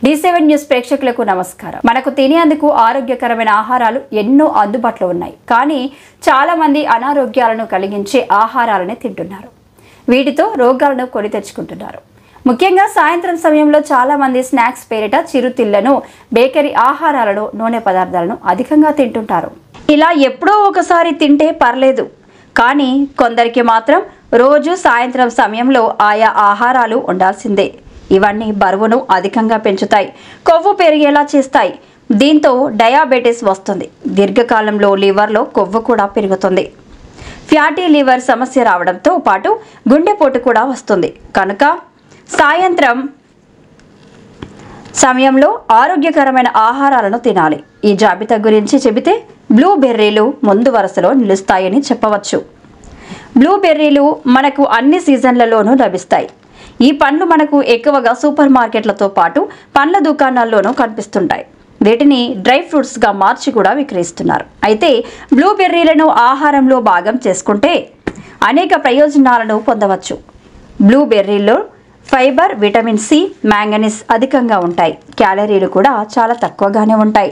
D7 news ప్రేక్షకులకు నమస్కారం. మనకు తినేందుకు ఆరోగ్యకరమైన ఆహారాలు ఎన్నో అందుబాటులో ఉన్నాయి. కానీ చాలా మంది అనారోగ్యాలను కలిగించే ఆహారాలను తింటున్నారు. వీటితో రోగాలను కొని తెచ్చుకుంటున్నారు. ముఖ్యంగా సాయంత్రం సమయంలో చాలా మంది స్నాక్స్ పేరిట చిరుతిళ్లను, బేకరీ ఆహారాలను, నూనె పదార్థాలను అధికంగా తింటుంటారు. ఇలా ఎప్పుడో ఒకసారి తింటే పర్లేదు, కానీ కొందరికి మాత్రం రోజు సాయంత్రం సమయంలో ఆయా ఆహారాలు ఉండాల్సిందే. ఇవన్నీ బరువును అధికంగా పెంచుతాయి, కొవ్వు పెరిగేలా చేస్తాయి. దీంతో డయాబెటిస్ వస్తుంది. దీర్ఘకాలంలో లివర్లో కొవ్వు కూడా పెరుగుతుంది. ఫ్యాటీ లివర్ సమస్య రావడంతో పాటు గుండెపోటు కూడా వస్తుంది. కనుక సాయంత్రం సమయంలో ఆరోగ్యకరమైన ఆహారాలను తినాలి. ఈ జాబితా గురించి చెబితే బ్లూబెర్రీలు ముందు వరుసలో నిలుస్తాయని చెప్పవచ్చు. బ్లూబెర్రీలు మనకు అన్ని సీజన్లలోనూ లభిస్తాయి. ఈ పండ్లు మనకు ఎక్కువగా సూపర్ మార్కెట్లతో పాటు పండ్ల దుకాణాల్లోనూ కనిపిస్తుంటాయి. వీటిని డ్రై ఫ్రూట్స్గా మార్చి కూడా విక్రయిస్తున్నారు. అయితే బ్లూబెర్రీలను ఆహారంలో భాగం చేసుకుంటే అనేక ప్రయోజనాలను పొందవచ్చు. బ్లూబెర్రీల్లో ఫైబర్, విటమిన్ సి, మ్యాంగనీస్ అధికంగా ఉంటాయి. క్యాలరీలు కూడా చాలా తక్కువగానే ఉంటాయి.